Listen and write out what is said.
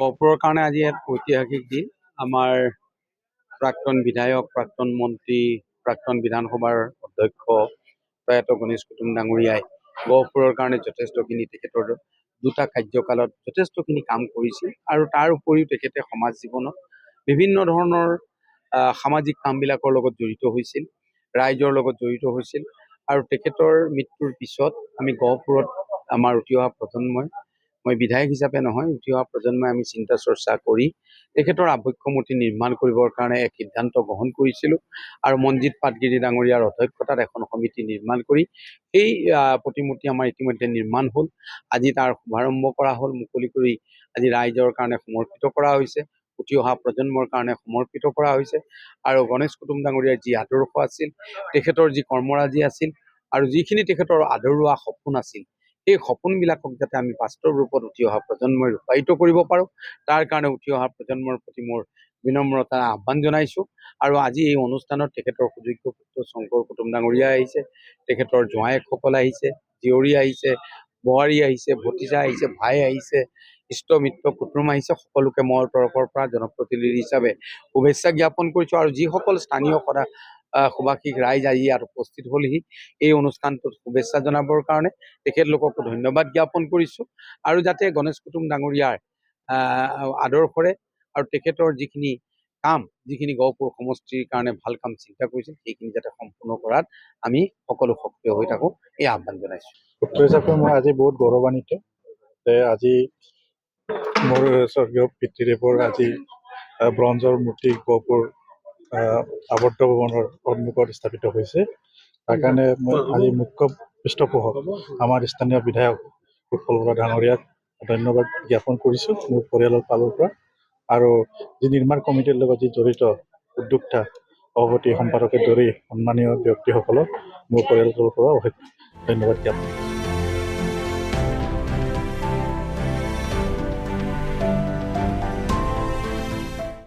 গহপুৰৰ কাৰণে আজি এক ঐতিহাসিক দিন। আমাৰ প্ৰাক্তন বিধায়ক, প্ৰাক্তন মন্ত্ৰী, প্ৰাক্তন বিধানসভাৰ অধ্যক্ষ প্ৰয়াত গণেশ কুটুম ডাঙৰীয়াই গহপুৰৰ কাৰণে যথেষ্টখিনি তেখেতৰ দুটা কাৰ্যকালত যথেষ্টখিনি কাম কৰিছিল আৰু তাৰ উপৰিও তেখেতে সমাজ জীৱনত বিভিন্ন ধৰণৰ সামাজিক কামবিলাকৰ লগত জড়িত হৈছিল, ৰাইজৰ লগত জড়িত হৈছিল। আৰু তেখেতৰ মৃত্যুৰ পিছত আমি গহপুৰত আমাৰ উঠি অহা প্ৰজন্মই, মই বিধায়ক হিচাপে নহয়, উঠি অহা প্ৰজন্মই আমি চিন্তা চৰ্চা কৰি তেখেতৰ আবক্ষ মূৰ্তি নিৰ্মাণ কৰিবৰ কাৰণে এক সিদ্ধান্ত গ্ৰহণ কৰিছিলোঁ আৰু মনজিৎ পাটগিৰি ডাঙৰীয়াৰ অধ্যক্ষতাত এখন সমিতি নিৰ্মাণ কৰি এই প্ৰতিমূৰ্তি আমাৰ ইতিমধ্যে নিৰ্মাণ হ'ল। আজি তাৰ শুভাৰম্ভ কৰা হ'ল, মুকলি কৰি আজি ৰাইজৰ কাৰণে সমৰ্পিত কৰা হৈছে, উঠি অহা প্ৰজন্মৰ কাৰণে সমৰ্পিত কৰা হৈছে। আৰু গণেশ কুটুম ডাঙৰীয়াৰ যি আদৰ্শ আছিল, তেখেতৰ যি কৰ্মৰাজি আছিল আৰু যিখিনি তেখেতৰ আধৰুৱা সপোন আছিল, এই সপোনবিলাকক যাতে আমি বাস্তৱ ৰূপত উঠি অহা প্ৰজন্মই ৰূপায়িত কৰিব পাৰোঁ, তাৰ কাৰণে উঠি অহা প্ৰজন্মৰ প্ৰতি মোৰ বিনম্ৰতা আহ্বান জনাইছোঁ। আৰু আজি এই অনুষ্ঠানত তেখেতৰ সুযোগ্য পুত্ৰ শংকৰ কুটুম ডাঙৰীয়া আহিছে, তেখেতৰ জোঁৱায়েকসকল আহিছে, জীয়ৰী আহিছে, বোৱাৰী আহিছে, ভতিজা আহিছে, ভাই আহিছে, ইষ্ট মিত্ৰ কুটুম আহিছে। সকলোকে মোৰ তৰফৰ পৰা জনপ্ৰতিনিধি হিচাপে শুভেচ্ছা জ্ঞাপন কৰিছোঁ। আৰু যিসকল স্থানীয় সুভাষিক ৰাইজ আহি ইয়াত উপস্থিত হ'লহি এই অনুষ্ঠানটোত শুভেচ্ছা জনাবৰ কাৰণে, তেখেতলোককো ধন্যবাদ জ্ঞাপন কৰিছোঁ। আৰু যাতে গণেশ কুটুম ডাঙৰীয়াৰ আদৰ্শৰে আৰু তেখেতৰ যিখিনি কাম, যিখিনি গহপুৰ সমষ্টিৰ কাৰণে ভাল কাম চিন্তা কৰিছিল, সেইখিনি যাতে সম্পূৰ্ণ কৰাত আমি সকলো সক্ৰিয় হৈ থাকোঁ, এই আহ্বান জনাইছোঁ। পুত্ৰ হিচাপে মই আজি বহুত গৌৰৱান্বিত যে আজি মোৰ স্বৰ্গীয় পিতৃদেৱৰ আজি ব্ৰঞ্জৰ মূৰ্তি গহপুৰ আৱদ্ধ ভৱনৰ সন্মুখত স্থাপিত হৈছে। তাৰ কাৰণে মই আজি মুখ্য পৃষ্ঠপোষক আমাৰ স্থানীয় বিধায়ক উৎপল বৰা ডাঙৰীয়াক ধন্যবাদ জ্ঞাপন কৰিছোঁ মোৰ পৰিয়ালৰ ফালৰ পৰা। আৰু যি নিৰ্মাণ কমিটিৰ লগত যি জড়িত উদ্যোক্তা, সভাপতি, সম্পাদকে ধৰি সন্মানীয় ব্যক্তিসকলক মোৰ পৰিয়ালৰ ফালৰ পৰা অশেষ ধন্যবাদ জ্ঞাপন কৰিছোঁ।